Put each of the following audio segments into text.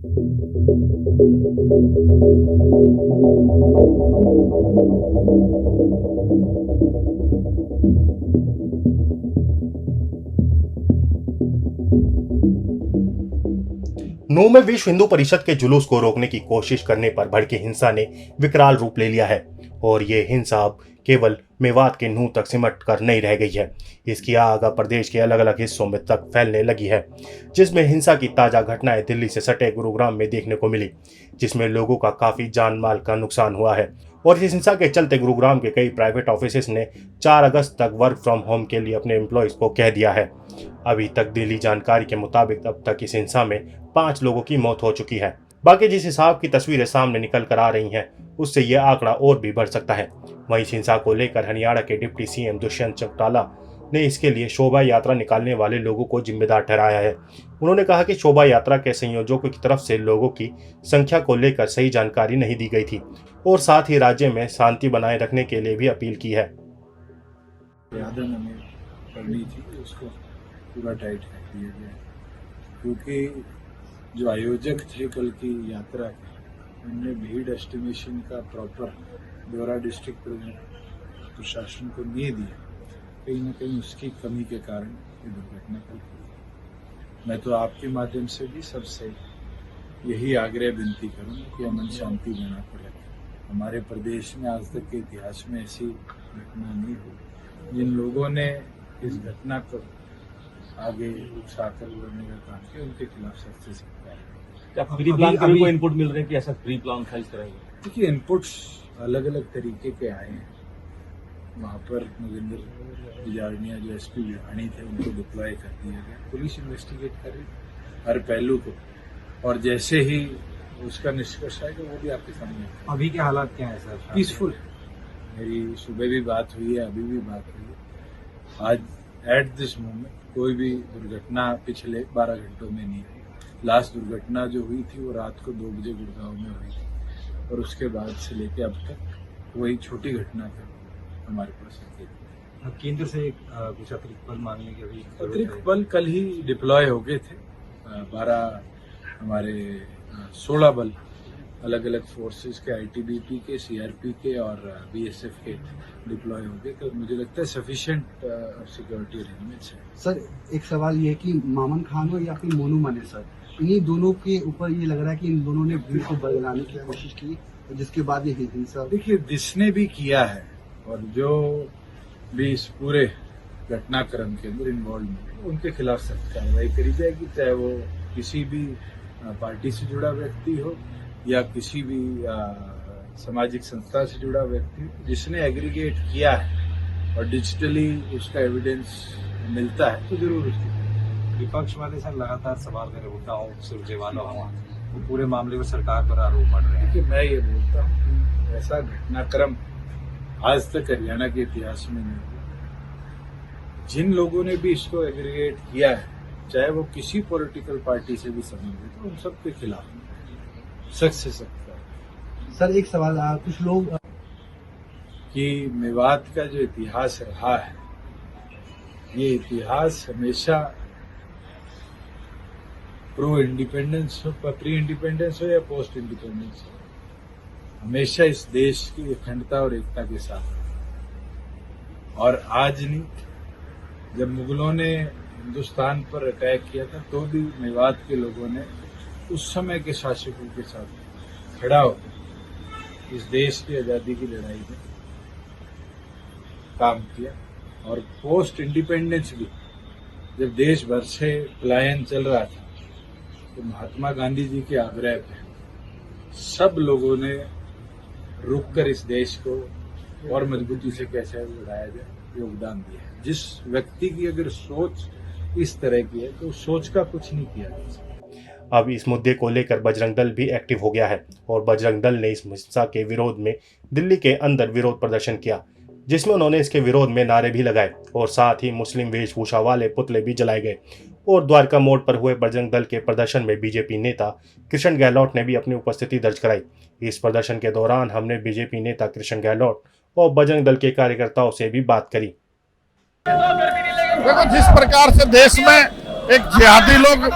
नूह में विश्व हिंदू परिषद के जुलूस को रोकने की कोशिश करने पर भड़की हिंसा ने विकराल रूप ले लिया है और ये हिंसा अब केवल मेवात के नूह तक सिमट कर नहीं रह गई है। इसकी आग अब प्रदेश के अलग अलग हिस्सों में तक फैलने लगी है, जिसमें हिंसा की ताजा घटनाएं दिल्ली से सटे गुरुग्राम में देखने को मिली, जिसमें लोगों का काफी जान माल का नुकसान हुआ है। और इस हिंसा के चलते गुरुग्राम के कई प्राइवेट ऑफिस ने 4 अगस्त तक वर्क फ्रॉम होम के लिए अपने एम्प्लॉयज को कह दिया है। अभी तक दिल्ली जानकारी के मुताबिक अब तक इस हिंसा में 5 लोगों की मौत हो चुकी है। बाकी जिस हिसाब की तस्वीरें सामने निकल कर आ रही हैं, उससे यह आंकड़ा और भी बढ़ सकता है। वहीं इस हिंसा को लेकर हरियाणा के डिप्टी सीएम दुष्यंत चौटाला ने इसके लिए शोभा यात्रा निकालने वाले लोगों को जिम्मेदार ठहराया है। उन्होंने कहा कि शोभा यात्रा के संयोजकों की तरफ से लोगों की संख्या को लेकर सही जानकारी नहीं दी गई थी और साथ ही राज्य में शांति बनाए रखने के लिए भी अपील की है। करनी थी उसको पूरा टाइट कर दिया गया, क्योंकि जो आयोजक थे कल की यात्रा के, उनने भीड़ एस्टिमेशन का प्रॉपर ब्यौरा डिस्ट्रिक्ट प्रशासन को नहीं दिया। कहीं ना कहीं उसकी कमी के कारण ये दुर्घटना हुई। मैं तो आपके माध्यम से भी सबसे यही आग्रह विनती करूँगा कि अमन शांति बना कर रखें। हमारे प्रदेश में आज तक के इतिहास में ऐसी घटना नहीं हुई। जिन लोगों ने इस घटना को आगे उकसाकर बढ़ने का काम किया, उनके खिलाफ सख्त से सख्त कार्रवाई। प्री प्लान का भी कोई इनपुट मिल रहे हैं कि ऐसा प्री प्लान था इस तरह? देखिए, इनपुट्स अलग अलग तरीके के आए हैं। वहाँ पर नरेंद्र बिजारनिया जो एसपी बिहानी थे, उनको डिप्लॉय कर दिया गया। पुलिस इन्वेस्टिगेट कर रही हर पहलू को, और जैसे ही उसका निष्कर्ष आएगा वो भी आपके सामने। अभी के हालात क्या है सर? पीसफुल। मेरी सुबह भी बात हुई है, अभी भी बात हुई है। आज एट दिस मोमेंट कोई भी दुर्घटना पिछले 12 घंटों में नहीं हुई। लास्ट दुर्घटना जो हुई थी वो रात को 2 बजे गुड़गांव में हुई थी, और उसके बाद से लेकर अब तक वही छोटी घटना का हमारे पास है। केंद्र से कुछ अतिरिक्त बल मांगने के भी अतिरिक्त बल कल ही डिप्लॉय हो गए थे। 12 हमारे 16 बल अलग अलग फोर्सेस के, आईटीबीपी के, सीआरपी के और बीएसएफ के डिप्लॉय हो गए। तो मुझे लगता है सफिशिएंट सिक्योरिटी अरेंजमेंट्स है। सर, एक सवाल ये है कि मामन खान हो या फिर मोनू मन है सर, इन्हीं दोनों के ऊपर ये लग रहा है कि इन दोनों ने भीड़ को बदलाने की कोशिश की, जिसके बाद ये हिंसा। देखिए, जिसने भी किया है और जो भी इस पूरे घटनाक्रम के अंदर इन्वॉल्व है, उनके खिलाफ सख्त कार्रवाई करी जाएगी, चाहे वो किसी भी पार्टी से जुड़ा व्यक्ति हो या किसी भी सामाजिक संस्था से जुड़ा व्यक्ति हो। जिसने एग्रीगेट किया है और डिजिटली उसका एविडेंस मिलता है तो जरूर उसकी। विपक्ष वाले सर लगातार सवाल कर रहे, उठाओ सुरजेवाला हुआ, वो पूरे मामले में सरकार पर आरोप बढ़ रहे हैं। कि मैं ये बोलता हूँ कि ऐसा घटनाक्रम आज तक हरियाणा के इतिहास में नहीं हुआ। जिन लोगों ने भी इसको एग्रीगेट किया है, चाहे वो किसी पॉलिटिकल पार्टी से भी संबंधित हो, उन सबके खिलाफ सख्त से सख्त। सर, एक सवाल, कुछ लोग कि मेवात का जो इतिहास रहा है, ये इतिहास हमेशा प्रो इंडिपेंडेंस हो, प्री इंडिपेंडेंस हो या पोस्ट इंडिपेंडेंस हो, हमेशा इस देश की अखंडता और एकता के साथ। और आज नहीं, जब मुगलों ने हिंदुस्तान पर अटैक किया था तो भी मेवात के लोगों ने उस समय के शासकों के साथ खड़ा होकर इस देश की आजादी की लड़ाई में काम किया। और पोस्ट इंडिपेंडेंस भी जब देश भर से पलायन चल रहा था, तो महात्मा गांधी जी के आग्रह पे सब लोगों ने रुककर इस देश को और मजबूती से कैसे लड़ाया जाए योगदान दिया है। जिस व्यक्ति की अगर सोच इस तरह की है तो उस सोच का कुछ नहीं किया जा सकता। अब इस मुद्दे को लेकर बजरंग दल भी एक्टिव हो गया है और बजरंग दल ने इस हिंसा के विरोध में दिल्ली के अंदर विरोध प्रदर्शन किया, जिसमें उन्होंने इसके विरोध में नारे भी लगाए और साथ ही मुस्लिम वेशभूषा वाले पुतले भी जलाए गए। और द्वारका मोड़ पर हुए बजरंग दल के प्रदर्शन में बीजेपी नेता कृष्ण गहलोत ने भी अपनी उपस्थिति दर्ज कराई। इस प्रदर्शन के दौरान हमने बीजेपी नेता कृष्ण गहलोत और बजरंग दल के कार्यकर्ताओं से भी बात करी। देखो, जिस प्रकार से देश में एक जिहादी लोग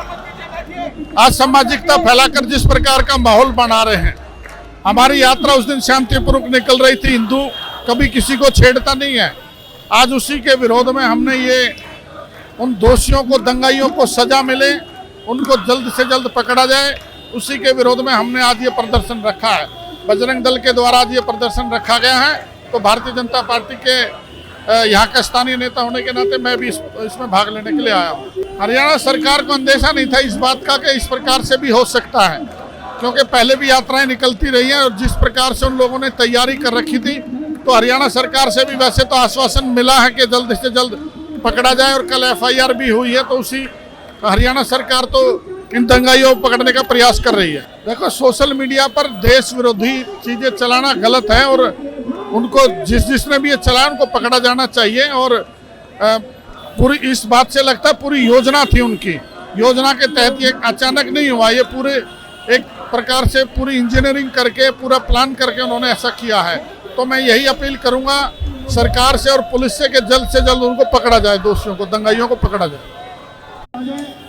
असामाजिकता फैलाकर जिस प्रकार का माहौल बना रहे हैं। हमारी यात्रा उस दिन शांतिपूर्वक निकल रही थी, हिंदू कभी किसी को छेड़ता नहीं है। आज उसी के विरोध में हमने ये उन दोषियों को, दंगाइयों को सजा मिले, उनको जल्द से जल्द पकड़ा जाए, उसी के विरोध में हमने आज ये प्रदर्शन रखा है। बजरंग दल के द्वारा आज ये प्रदर्शन रखा गया है। तो भारतीय जनता पार्टी के यहाँ का स्थानीय नेता होने के नाते मैं भी इसमें भाग लेने के लिए आया हूँ। हरियाणा सरकार को अंदेशा नहीं था इस बात का कि इस प्रकार से भी हो सकता है, क्योंकि पहले भी यात्राएं निकलती रही हैं और जिस प्रकार से उन लोगों ने तैयारी कर रखी थी, तो हरियाणा सरकार से भी वैसे तो आश्वासन मिला है कि जल्द से जल्द पकड़ा जाए और कल FIR भी हुई है। तो उसी हरियाणा सरकार तो इन दंगाइयों को पकड़ने का प्रयास कर रही है। देखो, सोशल मीडिया पर देश विरोधी चीजें चलाना गलत है और उनको जिसने भी ये चलाया उनको पकड़ा जाना चाहिए। और पूरी इस बात से लगता है पूरी योजना थी उनकी, योजना के तहत ये अचानक नहीं हुआ, ये पूरे एक प्रकार से पूरी इंजीनियरिंग करके, पूरा प्लान करके उन्होंने ऐसा किया है। तो मैं यही अपील करूंगा सरकार से और पुलिस से कि जल्द से जल्द उनको पकड़ा जाए, दोषियों को, दंगाइयों को पकड़ा जाए।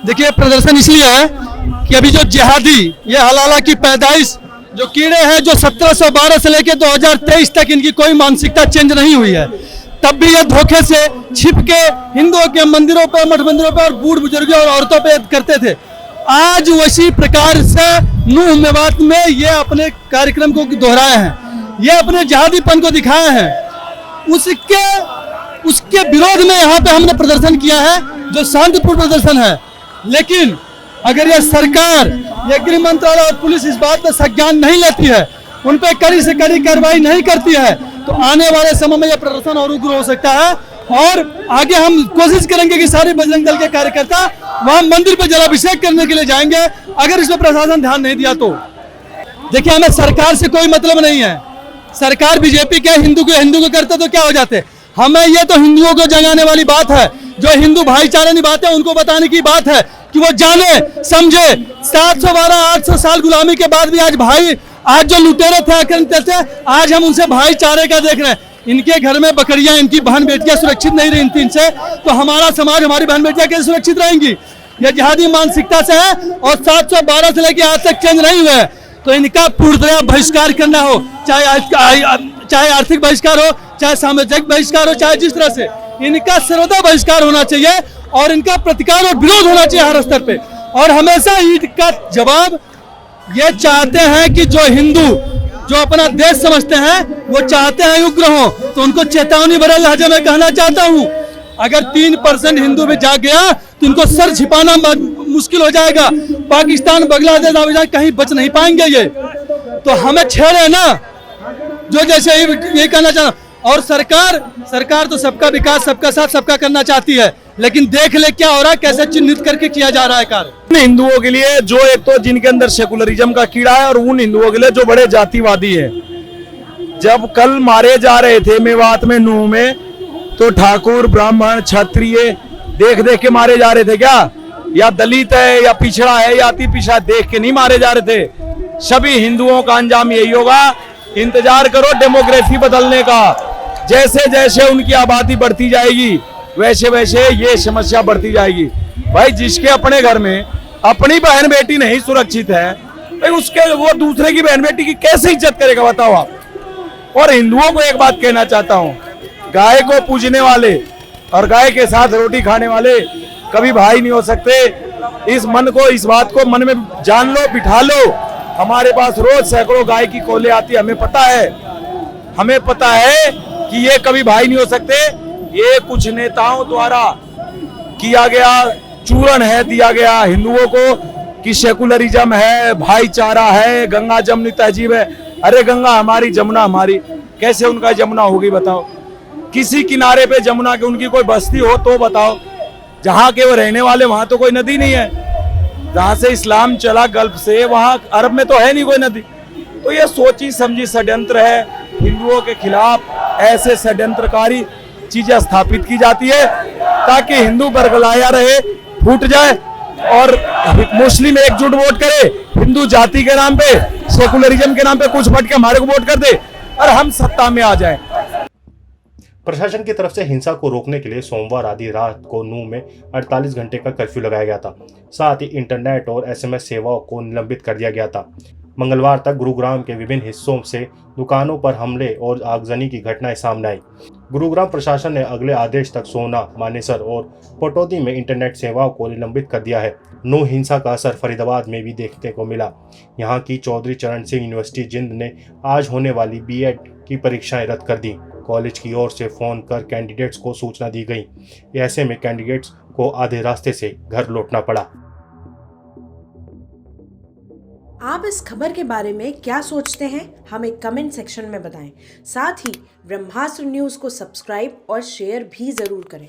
देखिए, प्रदर्शन इसलिए है कि अभी जो जिहादी, ये हलाला की पैदाइश जो कीड़े हैं, जो 1712 से लेकर 2023 तक इनकी कोई मानसिकता चेंज नहीं हुई है, तब भी ये धोखे से छिप के हिंदुओं के मंदिरों पर, मठ मंदिरों पर और बूढ़ बुजुर्गों और औरतों पे करते थे। आज उसी प्रकार से नूह मेवात में ये अपने कार्यक्रम को दोहराए हैं, ये अपने जिहादीपन को दिखाए हैं। उसके विरोध में यहाँ पे हमने प्रदर्शन किया है, जो शांतिपूर्ण प्रदर्शन है। लेकिन अगर ये सरकार, ये गृह मंत्रालय और पुलिस इस बात पर संज्ञान नहीं लेती है, उन पर कड़ी से कड़ी कार्रवाई नहीं करती है, तो आने वाले समय में यह प्रदर्शन और उग्र हो सकता है। और आगे हम कोशिश करेंगे कि सारे बजरंग दल के कार्यकर्ता वहां मंदिर पर जलाभिषेक करने के लिए जाएंगे, अगर इसमें प्रशासन ध्यान नहीं दिया तो। देखिए, हमें सरकार से कोई मतलब नहीं है। सरकार बीजेपी के हिंदू को करते तो क्या हो जाते। हमें ये तो हिंदुओं को जगाने वाली बात है, जो हिंदू भाईचारा निभाते हैं उनको बताने की बात है कि वो जाने समझे। 712-800 साल गुलामी के बाद भी आज जो लुटेरे थे, आक्रांत थे, आज हम उनसे भाईचारे का देख रहे हैं। इनके घर में बकरियां, इनकी बहन बेटियां सुरक्षित नहीं रही इनसे, तो हमारा समाज, हमारी बहन बेटियां कैसे सुरक्षित रहेंगी। ये जिहादी मानसिकता से है और 712 से लेकर आज तक चेंज नहीं हुए। तो इनका पूर्णतः बहिष्कार करना हो, चाहे आर्थिक बहिष्कार हो, चाहे सामाजिक बहिष्कार हो, चाहे जिस तरह से, इनका सर्वदा बहिष्कार होना चाहिए और इनका प्रतिकार और विरोध होना चाहिए हर स्तर पे। और हमेशा ईद का जवाब ये चाहते हैं कि जो हिंदू, जो अपना देश समझते हैं, वो चाहते हैं उग्र हो, तो उनको चेतावनी भरे लहजे में कहना चाहता हूँ, अगर 3% हिंदू भी जाग गया तो इनको सर छिपाना मुश्किल हो जाएगा। पाकिस्तान, बांग्लादेश, अफगानिस्तान कहीं बच नहीं पाएंगे ये। तो हमें छेड़े ना, जो जैसे ये कहना चाहता। और सरकार तो सबका विकास, सबका साथ, सबका करना चाहती है, लेकिन देख ले क्या हो रहा है, कैसे चिन्हित करके किया जा रहा है कार्य। हिंदुओं के लिए जो एक तो जिनके अंदर सेकुलरिज्म का कीड़ा है, और उन हिंदुओं के लिए जो बड़े जातिवादी है। जब कल मारे जा रहे थे मेवात में, नूह में, तो ठाकुर, ब्राह्मण, क्षत्रिय देख देख के मारे जा रहे थे क्या? या दलित है, या पिछड़ा है, या अति पिछड़ा देख के नहीं मारे जा रहे थे। सभी हिंदुओं का अंजाम यही होगा। इंतजार करो डेमोग्राफी बदलने का। जैसे जैसे उनकी आबादी बढ़ती जाएगी, वैसे वैसे ये समस्या बढ़ती जाएगी। भाई, जिसके अपने घर में अपनी बहन बेटी नहीं सुरक्षित है, भाई उसके वो दूसरे की बहन बेटी की कैसे इज्जत करेगा, बताओ आप। और हिंदुओं को एक बात कहना चाहता हूँ, गाय को पूजने वाले और गाय के साथ रोटी खाने वाले कभी भाई नहीं हो सकते। इस बात को मन में जान लो, बिठा लो। हमारे पास रोज सैकड़ों गाय की कौलें आती है, हमें पता है कि ये कभी भाई नहीं हो सकते। ये कुछ नेताओं द्वारा किया गया चूरण है, दिया गया हिंदुओं को कि सेकुलरिज्म है, भाईचारा है, गंगा जमुनी तहजीब है। अरे गंगा हमारी, जमुना हमारी, कैसे उनका जमुना होगी बताओ? किसी किनारे पे जमुना के उनकी कोई बस्ती हो तो बताओ। जहाँ के वो रहने वाले वहां तो कोई नदी नहीं है। जहाँ से इस्लाम चला गल्फ से, वहां अरब में तो है नहीं कोई नदी। तो ये सोची समझी षड्यंत्र है। हिंदुओं के खिलाफ ऐसे षड्यंत्रकारी चीजें स्थापित की जाती है ताकि हिंदू बरगलाया रहे, फूट जाए और मुस्लिम एकजुट वोट करे। हिंदू जाति के नाम पे, सेकुलरिज्म के नाम पे कुछ बट के हमारे को वोट कर दे और हम सत्ता में आ जाए। प्रशासन की तरफ से हिंसा को रोकने के लिए सोमवार आधी रात को नूंह में 48 घंटे का कर्फ्यू लगाया गया था। साथ ही इंटरनेट और SMS सेवाओं को निलंबित कर दिया गया था। मंगलवार तक गुरुग्राम के विभिन्न हिस्सों से दुकानों पर हमले और आगजनी की घटनाएं सामने आई। गुरुग्राम प्रशासन ने अगले आदेश तक सोना, मानेसर और पटौदी में इंटरनेट सेवाओं को निलंबित कर दिया है। नूंह हिंसा का असर फरीदाबाद में भी देखने को मिला। यहाँ की चौधरी चरण सिंह यूनिवर्सिटी जिंद ने आज होने वाली B.Ed की परीक्षाएं रद्द कर दी। कॉलेज की ओर से फोन कर कैंडिडेट्स को सूचना दी गई। ऐसे में कैंडिडेट्स को आधे रास्ते से घर लौटना पड़ा। आप इस खबर के बारे में क्या सोचते हैं, हमें कमेंट सेक्शन में बताएं। साथ ही ब्रह्मास्त्र न्यूज़ को सब्सक्राइब और शेयर भी ज़रूर करें।